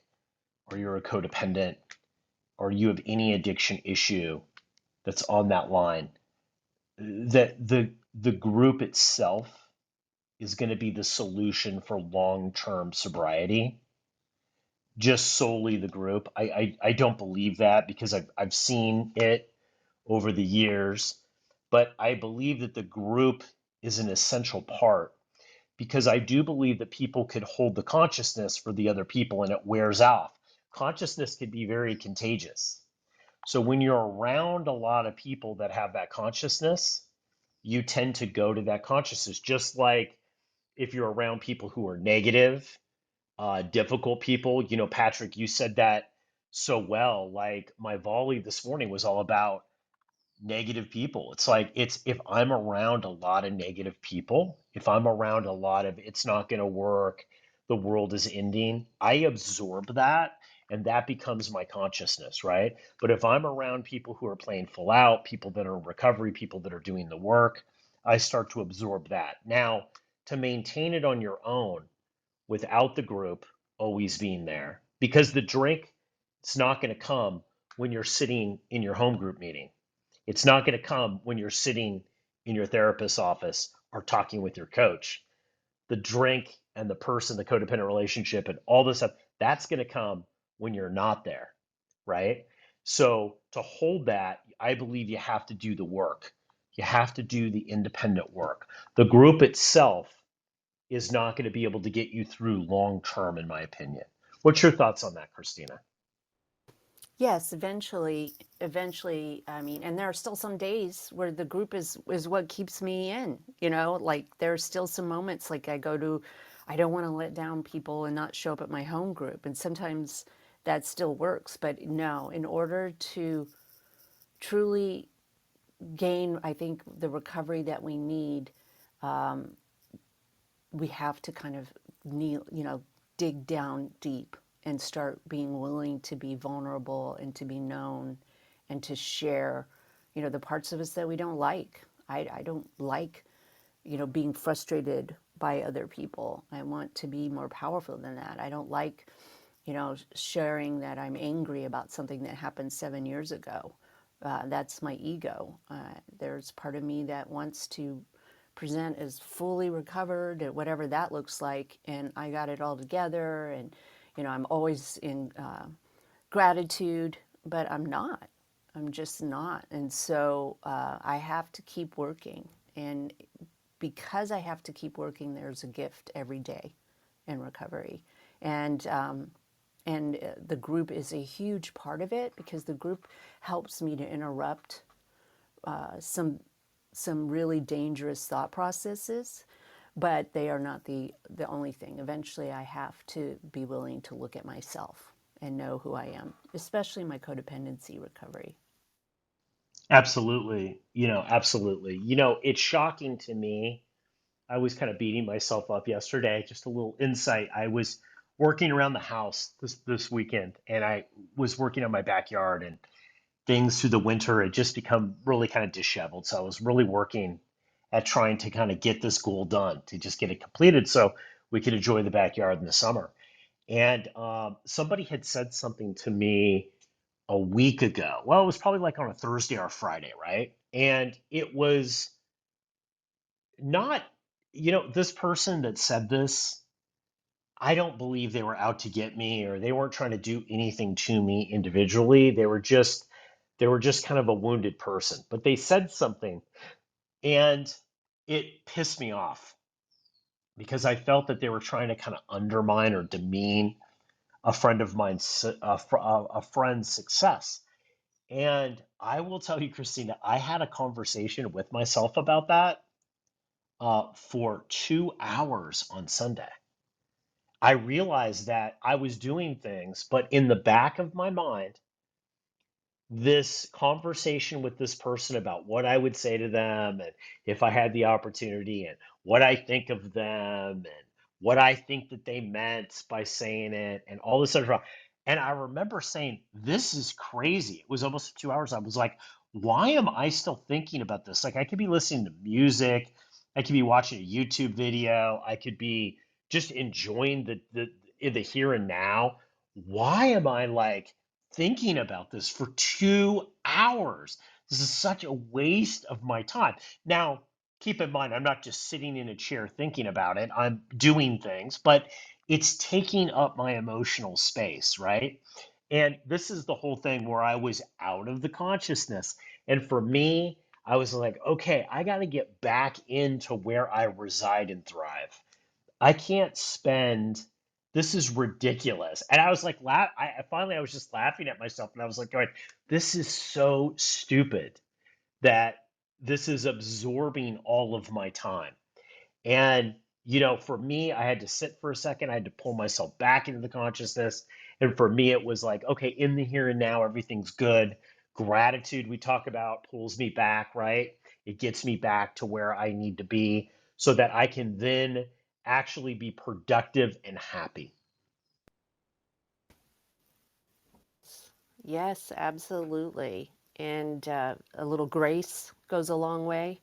or you're a codependent or you have any addiction issue that's on that line, that the group itself is going to be the solution for long-term sobriety, just solely the group. I don't believe that because I've seen it over the years, but I believe that the group is an essential part because I do believe that people could hold the consciousness for the other people and it wears off. Consciousness could be very contagious. So when you're around a lot of people that have that consciousness, you tend to go to that consciousness. Just like if you're around people who are negative, difficult people, Patrick, you said that so well. Like my volley this morning was all about negative people. It's like it's if I'm around a lot of negative people, if I'm around a lot of it's not going to work, the world is ending, I absorb that and that becomes my consciousness, right? But if I'm around people who are playing full out, people that are in recovery, people that are doing the work, I start to absorb that. Now, to maintain it on your own without the group always being there, because the drink it's not going to come when you're sitting in your home group meeting, it's not going to come when you're sitting in your therapist's office or talking with your coach. The drink and the person, the codependent relationship, and all this stuff, that's going to come when you're not there, right? So to hold that, I believe you have to do the work. You have to do the independent work. The group itself is not going to be able to get you through long term, in my opinion. What's your thoughts on that, Christina? Yes, eventually, I mean, and there are still some days where the group is what keeps me in, like there are still some moments like I don't want to let down people and not show up at my home group. And sometimes that still works, but no, in order to truly gain, I think, the recovery that we need, we have to kind of kneel, dig down deep and start being willing to be vulnerable and to be known and to share, the parts of us that we don't like. I don't like, being frustrated by other people. I want to be more powerful than that. I don't like, sharing that I'm angry about something that happened 7 years ago. That's my ego. There's part of me that wants to present as fully recovered, whatever that looks like, and I got it all together, and I'm always in gratitude, but I'm not. I'm just not, and so I have to keep working, and because I have to keep working, there's a gift every day in recovery, and the group is a huge part of it because the group helps me to interrupt some really dangerous thought processes, but they are not the only thing. Eventually, I have to be willing to look at myself and know who I am, especially my codependency recovery. Absolutely. Absolutely. It's shocking to me. I was kind of beating myself up yesterday. Just a little insight. I was working around the house this weekend, and I was working on my backyard, and things through the winter had just become really kind of disheveled. So I was really working at trying to kind of get this goal done, to just get it completed so we could enjoy the backyard in the summer. And somebody had said something to me a week ago. Well, it was probably like on a Thursday or a Friday, right? And it was not, this person that said this, I don't believe they were out to get me or they weren't trying to do anything to me individually. They were just kind of a wounded person. But they said something and it pissed me off because I felt that they were trying to kind of undermine or demean a friend of mine's a friend's success. And I will tell you, Christina, I had a conversation with myself about that for 2 hours on Sunday. I realized that I was doing things, but in the back of my mind, this conversation with this person about what I would say to them and if I had the opportunity and what I think of them and what I think that they meant by saying it and all this other stuff. And I remember saying, this is crazy. It was almost 2 hours. I was like, why am I still thinking about this? Like I could be listening to music, I could be watching a YouTube video, I could be just enjoying the here and now. Why am I like thinking about this for 2 hours? This is such a waste of my time. Now, keep in mind, I'm not just sitting in a chair thinking about it, I'm doing things, but it's taking up my emotional space, right? And this is the whole thing where I was out of the consciousness. And for me, I was like, okay, I got to get back into where I reside and thrive. I can't spend this is ridiculous. And I was like, finally, I was just laughing at myself, and I was like, going, this is so stupid that this is absorbing all of my time. And, for me, I had to sit for a second. I had to pull myself back into the consciousness. And for me, it was like, okay, in the here and now, everything's good. Gratitude, we talk about, pulls me back, right? It gets me back to where I need to be so that I can then actually be productive and happy. Yes, absolutely. And a little grace goes a long way.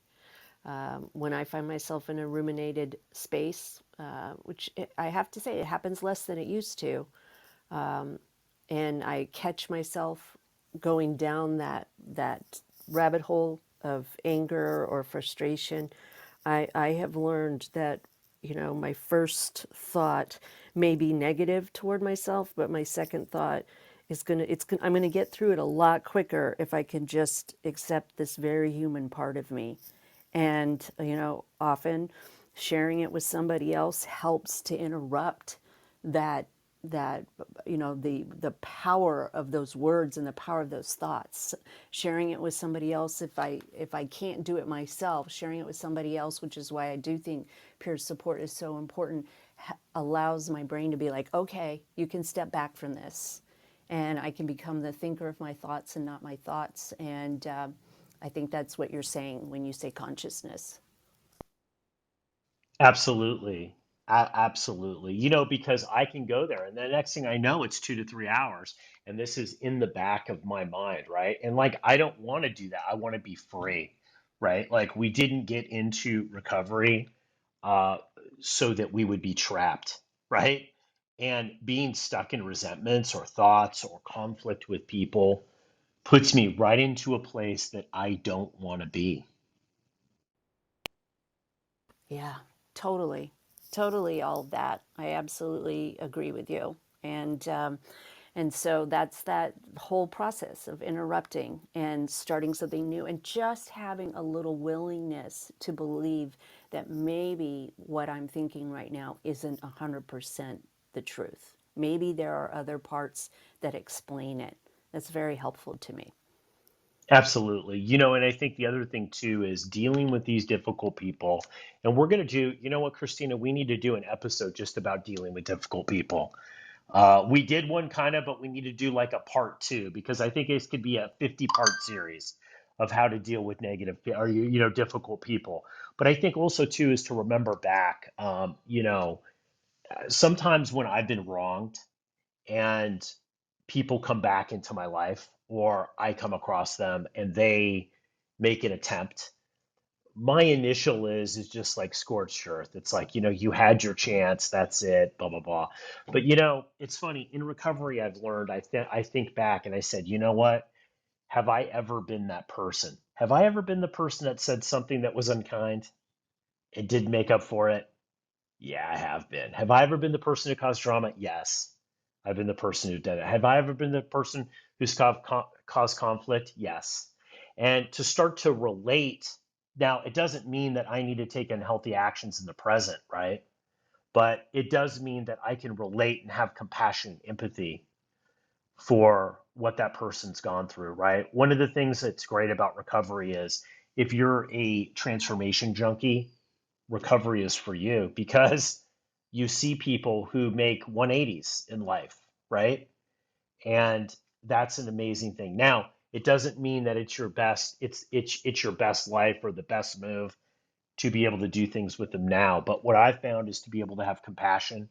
When I find myself in a ruminated space, which I have to say, it happens less than it used to, and I catch myself going down that rabbit hole of anger or frustration, I have learned that, my first thought may be negative toward myself, but my second thought is I'm gonna get through it a lot quicker if I can just accept this very human part of me. And, often sharing it with somebody else helps to interrupt that that the power of those words and the power of those thoughts. Sharing it with somebody else, if I can't do it myself, sharing it with somebody else, which is why I do think peer support is so important, allows my brain to be like, okay, you can step back from this, and I can become the thinker of my thoughts and not my thoughts. And I think that's what you're saying when you say consciousness. Absolutely. Absolutely. Because I can go there and the next thing I know, it's 2 to 3 hours. And this is in the back of my mind, right? And like, I don't want to do that. I want to be free, right? Like, we didn't get into recovery uh, so that we would be trapped, right? And being stuck in resentments or thoughts or conflict with people puts me right into a place that I don't want to be. Yeah, totally. Totally all of that. I absolutely agree with you. And so that's that whole process of interrupting and starting something new and just having a little willingness to believe that maybe what I'm thinking right now isn't 100% the truth. Maybe there are other parts that explain it. That's very helpful to me. Absolutely. And I think the other thing too is dealing with these difficult people. And we're going to do, you know what, Christina, we need to do an episode just about dealing with difficult people. We did one kind of, but we need to do like a part two because I think this could be a 50-part series of how to deal with negative or, difficult people. But I think also too is to remember back, sometimes when I've been wronged, and people come back into my life or I come across them and they make an attempt, my initial is just like scorched earth. It's like, you had your chance, that's it, blah blah blah. But it's funny, in recovery I've learned, I think back and I said, you know what? Have I ever been that person? Have I ever been the person that said something that was unkind and didn't make up for it? Yeah, I have been. Have I ever been the person who caused drama? Yes. I've been the person who did it. Have I ever been the person who's caused conflict? Yes. And to start to relate, now it doesn't mean that I need to take unhealthy actions in the present, right? But it does mean that I can relate and have compassion and empathy for what that person's gone through, right? One of the things that's great about recovery is if you're a transformation junkie, recovery is for you because you see people who make 180s in life, right? And that's an amazing thing. Now, it doesn't mean that it's your best, it's your best life or the best move to be able to do things with them now. But what I've found is to be able to have compassion,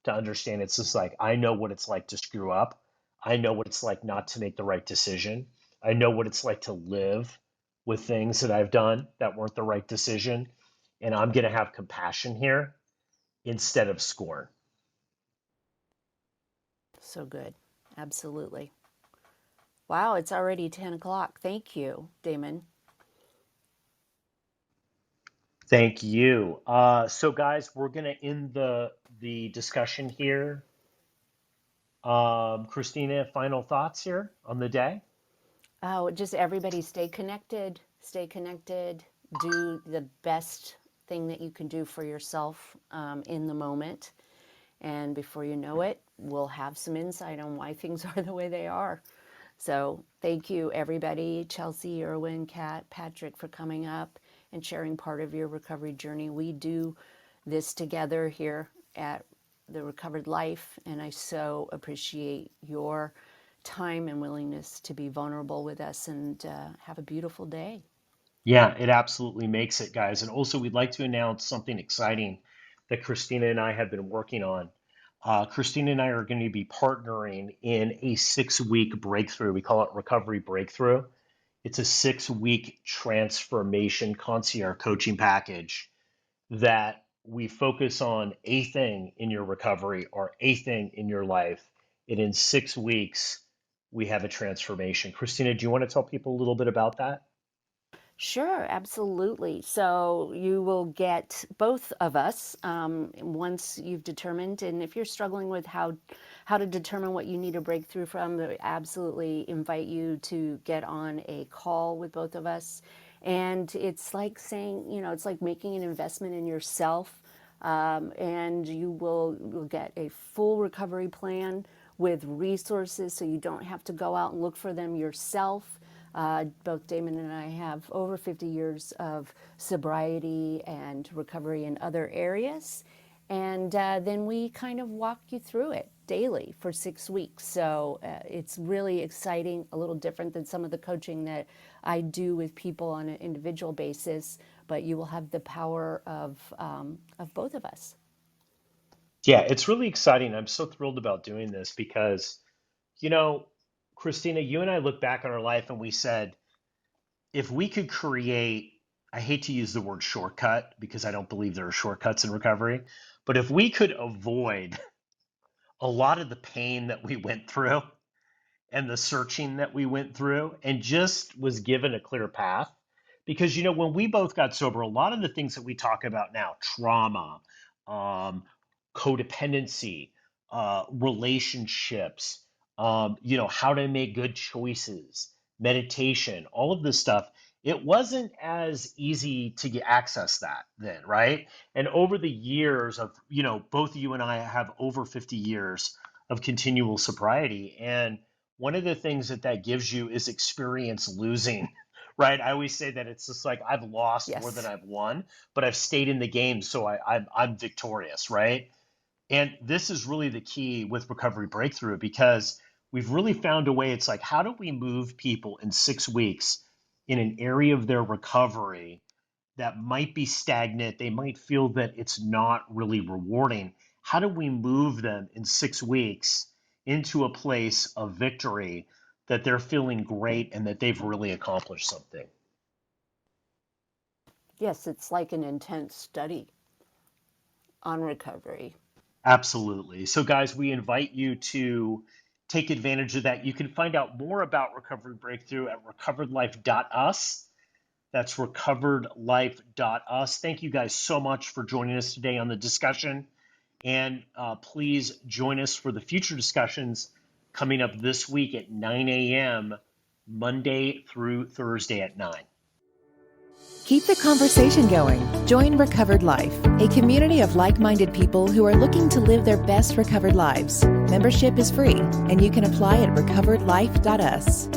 to understand it's just like, I know what it's like to screw up. I know what it's like not to make the right decision. I know what it's like to live with things that I've done that weren't the right decision. And I'm going to have compassion here instead of scorn. So good. Absolutely. Wow, it's already 10 o'clock. Thank you, Damon. Thank you. So, guys, we're going to end the discussion here. Christina, final thoughts here on the day? Oh, just everybody stay connected. Stay connected. Do the best thing that you can do for yourself in the moment. And before you know it, we'll have some insight on why things are the way they are. So thank you, everybody, Chelsea, Erwin, Kat, Patrick, for coming up and sharing part of your recovery journey. We do this together here at The Recovered Life, and I so appreciate your time and willingness to be vulnerable with us, and have a beautiful day. Yeah, it absolutely makes it, guys. And also, we'd like to announce something exciting that Christina and I have been working on. Christina and I are going to be partnering in a 6-week breakthrough. We call it Recovery Breakthrough. It's a 6-week transformation concierge coaching package that we focus on a thing in your recovery or a thing in your life. And in 6 weeks, we have a transformation. Christina, do you want to tell people a little bit about that? Sure, absolutely. So you will get both of us once you've determined, and if you're struggling with how to determine what you need a breakthrough from, I absolutely invite you to get on a call with both of us. And it's like saying, it's like making an investment in yourself, and you'll get a full recovery plan with resources, so you don't have to go out and look for them yourself. Both Damon and I have over 50 years of sobriety and recovery in other areas. And then we kind of walk you through it daily for 6 weeks. So it's really exciting, a little different than some of the coaching that I do with people on an individual basis, but you will have the power of both of us. Yeah, it's really exciting. I'm so thrilled about doing this because, you know, Christina, you and I look back on our life and we said, if we could create, I hate to use the word shortcut because I don't believe there are shortcuts in recovery, but if we could avoid a lot of the pain that we went through and the searching that we went through and just was given a clear path. Because, when we both got sober, a lot of the things that we talk about now, trauma, um, codependency, relationships, how to make good choices, meditation, all of this stuff, it wasn't as easy to get access that then, right? And over the years of, both you and I have over 50 years of continual sobriety. And one of the things that gives you is experience losing, right? I always say that it's just like I've lost more than Yes. I've won, but I've stayed in the game, so I'm victorious, right? And this is really the key with Recovery Breakthrough because we've really found a way. It's like, how do we move people in 6 weeks in an area of their recovery that might be stagnant? They might feel that it's not really rewarding. How do we move them in 6 weeks into a place of victory that they're feeling great and that they've really accomplished something? Yes, it's like an intense study on recovery. Absolutely. So, guys, we invite you to take advantage of that. You can find out more about Recovery Breakthrough at recoveredlife.us. That's recoveredlife.us. Thank you guys so much for joining us today on the discussion. And please join us for the future discussions coming up this week at 9 a.m., Monday through Thursday at 9. Keep the conversation going. Join Recovered Life, a community of like-minded people who are looking to live their best recovered lives. Membership is free, and you can apply at recoveredlife.us.